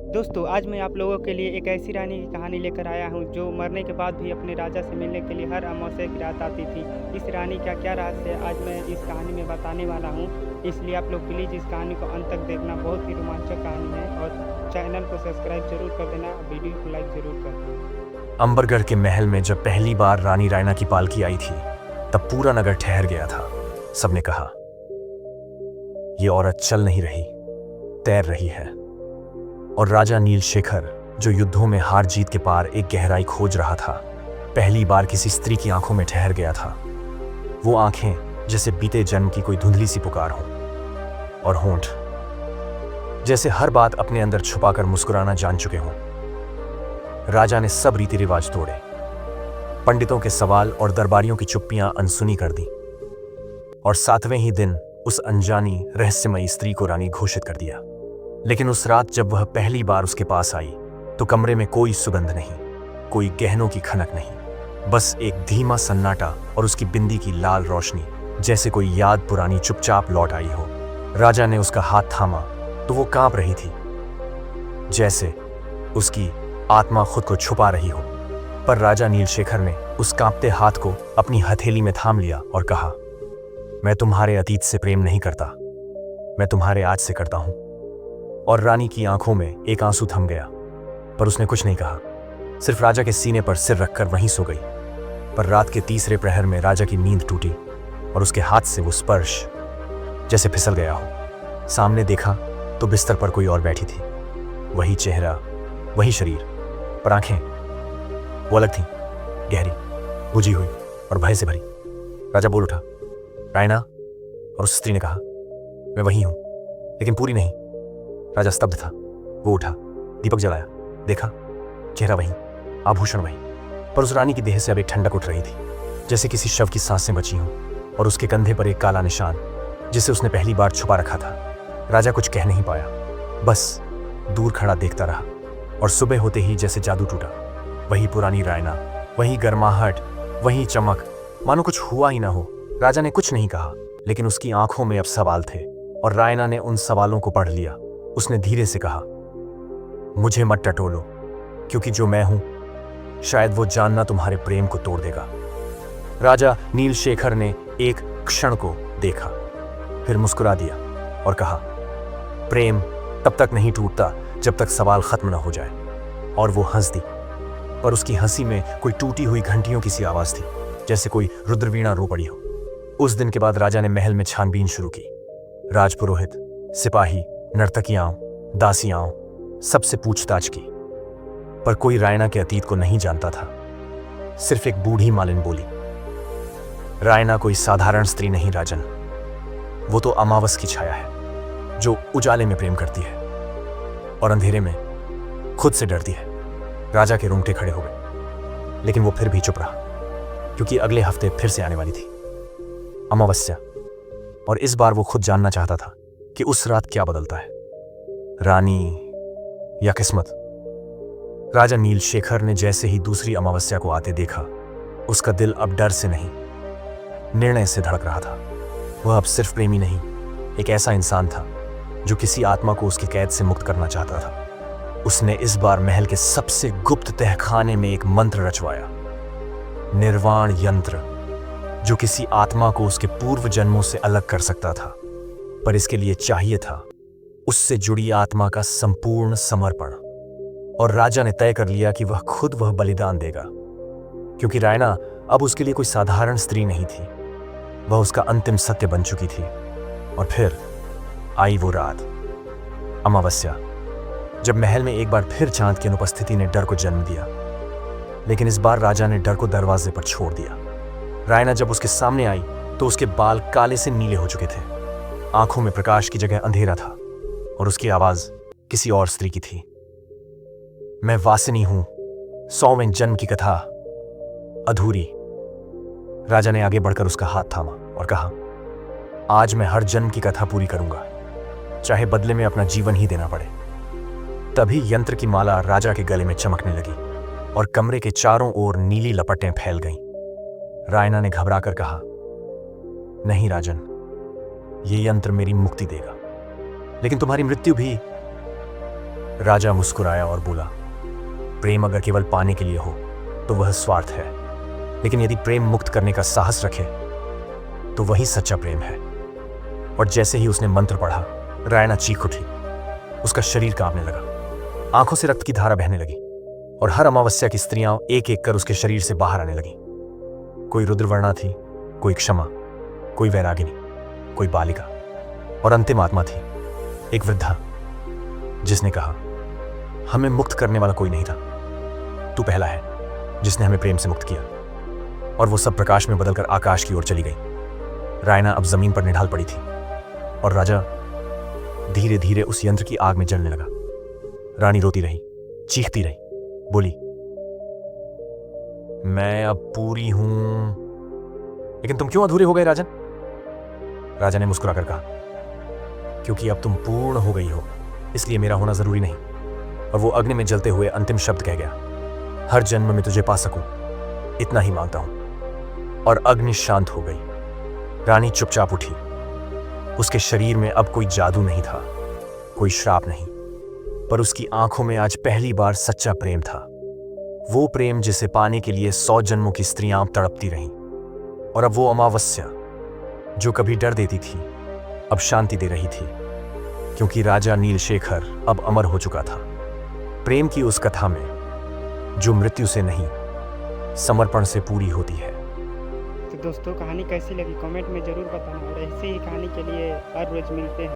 दोस्तों, आज मैं आप लोगों के लिए एक ऐसी रानी की कहानी लेकर आया हूँ जो मरने के बाद भी अपने राजा से मिलने के लिए हर अमावस्या की रात आती थी। इस रानी का क्या रहस्य है आज मैं इस कहानी में बताने वाला हूँ। इसलिए आप लोग प्लीज़ इस कहानी को अंत तक देखना, बहुत ही रोमांचक कहानी है और चैनल को सब्सक्राइब ज़रूर कर देना, वीडियो को लाइक ज़रूर कर देना। अंबरगढ़ के महल में जब पहली बार रानी रायना की पालकी आई थी, तब पूरा नगर ठहर गया था। सबने कहा, ये औरत चल नहीं रही, तैर रही है। और राजा नीलशेखर, जो युद्धों में हार जीत के पार एक गहराई खोज रहा था, पहली बार किसी स्त्री की आंखों में ठहर गया था। वो आंखें जैसे बीते जन्म की कोई धुंधली सी पुकार हो, और होंठ जैसे हर बात अपने अंदर छुपाकर मुस्कुराना जान चुके हों। राजा ने सब रीति रिवाज तोड़े, पंडितों के सवाल और दरबारियों की चुप्पियां अनसुनी कर दी, और 7वें ही दिन उस अनजानी रहस्यमयी स्त्री को रानी घोषित कर दिया। लेकिन उस रात जब वह पहली बार उसके पास आई, तो कमरे में कोई सुगंध नहीं, कोई गहनों की खनक नहीं, बस एक धीमा सन्नाटा और उसकी बिंदी की लाल रोशनी, जैसे कोई याद पुरानी चुपचाप लौट आई हो। राजा ने उसका हाथ थामा तो वो कांप रही थी, जैसे उसकी आत्मा खुद को छुपा रही हो। पर राजा नीलशेखर ने उस कांपते हाथ को अपनी हथेली में थाम लिया और कहा, मैं तुम्हारे अतीत से प्रेम नहीं करता, मैं तुम्हारे आज से करता हूं। और रानी की आंखों में एक आंसू थम गया, पर उसने कुछ नहीं कहा, सिर्फ राजा के सीने पर सिर रखकर वहीं सो गई। पर रात के तीसरे प्रहर में राजा की नींद टूटी और उसके हाथ से वो स्पर्श जैसे फिसल गया हो। सामने देखा तो बिस्तर पर कोई और बैठी थी, वही चेहरा, वही शरीर, पर आंखें वो अलग थीं, गहरी, बुझी हुई और भय से भरी। राजा बोल उठा, रायना। और उस स्त्री ने कहा, मैं वही हूं, लेकिन पूरी नहीं। राजा स्तब्ध था। वो उठा, दीपक जलाया, देखा, चेहरा वही, आभूषण वही, पर उस रानी की देह से अब एक ठंडक उठ रही थी, जैसे किसी शव की सांसें बची हों, और उसके कंधे पर एक काला निशान, जिसे उसने पहली बार छुपा रखा था। राजा कुछ कह नहीं पाया, बस दूर खड़ा देखता रहा। और सुबह होते ही जैसे जादू टूटा, वही पुरानी रायना, वही गर्माहट, वही चमक, मानो कुछ हुआ ही ना हो। राजा ने कुछ नहीं कहा, लेकिन उसकी आंखों में अब सवाल थे, और रायना ने उन सवालों को पढ़ लिया। उसने धीरे से कहा, मुझे मत टटोलो, क्योंकि जो मैं हूं, शायद वो जानना तुम्हारे प्रेम को तोड़ देगा। राजा नीलशेखर ने एक क्षण को देखा, फिर मुस्कुरा दिया और कहा, प्रेम तब तक नहीं टूटता जब तक सवाल खत्म न हो जाए। और वो हंस दी, पर उसकी हंसी में कोई टूटी हुई घंटियों की सी आवाज थी, जैसे कोई रुद्रवीणा रो पड़ी हो। उस दिन के बाद राजा ने महल में छानबीन शुरू की। राजपुरोहित, सिपाही, नर्तकियां, दासियां, सबसे पूछताछ की, पर कोई रायना के अतीत को नहीं जानता था। सिर्फ एक बूढ़ी मालिन बोली, रायना कोई साधारण स्त्री नहीं राजन, वो तो अमावस की छाया है, जो उजाले में प्रेम करती है और अंधेरे में खुद से डरती है। राजा के रोंगटे खड़े हो गए, लेकिन वो फिर भी चुप रहा, क्योंकि अगले हफ्ते फिर से आने वाली थी अमावस्या, और इस बार वो खुद जानना चाहता था कि उस रात क्या बदलता है, रानी या किस्मत। राजा नीलशेखर ने जैसे ही दूसरी अमावस्या को आते देखा, उसका दिल अब डर से नहीं, निर्णय से धड़क रहा था। वह अब सिर्फ प्रेमी नहीं, एक ऐसा इंसान था जो किसी आत्मा को उसकी कैद से मुक्त करना चाहता था। उसने इस बार महल के सबसे गुप्त तहखाने में एक मंत्र रचवाया, निर्वाण यंत्र, जो किसी आत्मा को उसके पूर्व जन्मों से अलग कर सकता था। पर इसके लिए चाहिए था उससे जुड़ी आत्मा का संपूर्ण समर्पण। और राजा ने तय कर लिया कि वह बलिदान देगा, क्योंकि रायना अब उसके लिए कोई साधारण स्त्री नहीं थी, वह उसका अंतिम सत्य बन चुकी थी। और फिर आई वो रात, अमावस्या, जब महल में एक बार फिर चांद की अनुपस्थिति ने डर को जन्म दिया। लेकिन इस बार राजा ने डर को दरवाजे पर छोड़ दिया। रायना जब उसके सामने आई तो उसके बाल काले से नीले हो चुके थे, आंखों में प्रकाश की जगह अंधेरा था, और उसकी आवाज किसी और स्त्री की थी। मैं वासिनी हूं, 100वें जन्म की कथा अधूरी। राजा ने आगे बढ़कर उसका हाथ थामा और कहा, आज मैं हर जन्म की कथा पूरी करूंगा, चाहे बदले में अपना जीवन ही देना पड़े। तभी यंत्र की माला राजा के गले में चमकने लगी और कमरे के चारों ओर नीली लपटें फैल गईं। रायना ने घबराकर कहा, नहीं राजन, ये यंत्र मेरी मुक्ति देगा, लेकिन तुम्हारी मृत्यु भी। राजा मुस्कुराया और बोला, प्रेम अगर केवल पाने के लिए हो तो वह स्वार्थ है, लेकिन यदि प्रेम मुक्त करने का साहस रखे तो वही सच्चा प्रेम है। और जैसे ही उसने मंत्र पढ़ा, रायना चीख उठी। उसका शरीर कांपने लगा, आंखों से रक्त की धारा बहने लगी और हर अमावस्या की स्त्रियां एक एक कर उसके शरीर से बाहर आने लगी। कोई रुद्रवर्णा थी, कोई क्षमा, कोई वैरागिनी, कोई बालिका और अंतिम आत्मा थी, एक वृद्धा, जिसने कहा, हमें मुक्त करने वाला कोई नहीं था, तू पहला है जिसने हमें प्रेम से मुक्त किया। और वो सब प्रकाश में बदलकर आकाश की ओर चली गई। रायना अब जमीन पर निढाल पड़ी थी और राजा धीरे धीरे उस यंत्र की आग में जलने लगा। रानी रोती रही, चीखती रही, बोली, मैं अब पूरी हूं। लेकिन तुम क्यों अधूरे हो गए राजन? राजा ने मुस्कुराकर कहा, क्योंकि अब तुम पूर्ण हो गई हो, इसलिए मेरा होना जरूरी नहीं। और वो अग्नि में जलते हुए अंतिम शब्द कह गया, हर जन्म में तुझे पा सकूं, इतना ही मांगता हूं। और अग्नि शांत हो गई। रानी चुपचाप उठी। उसके शरीर में अब कोई जादू नहीं था, कोई श्राप नहीं, पर उसकी आंखों में आज पहली बार सच्चा प्रेम था। वो प्रेम जिसे पाने के लिए 100 जन्मों की स्त्रियां तड़पती रहीं। और अब वो अमावस्या जो कभी डर देती थी, अब शांति दे रही थी, क्योंकि राजा नीलशेखर अब अमर हो चुका था। प्रेम की उस कथा में जो मृत्यु से नहीं, समर्पण से पूरी होती है। तो दोस्तों, कहानी कैसी लगी कमेंट में ज़रूर बताना और ऐसी ही कहानी के लिए हर रोज़ मिलते हैं।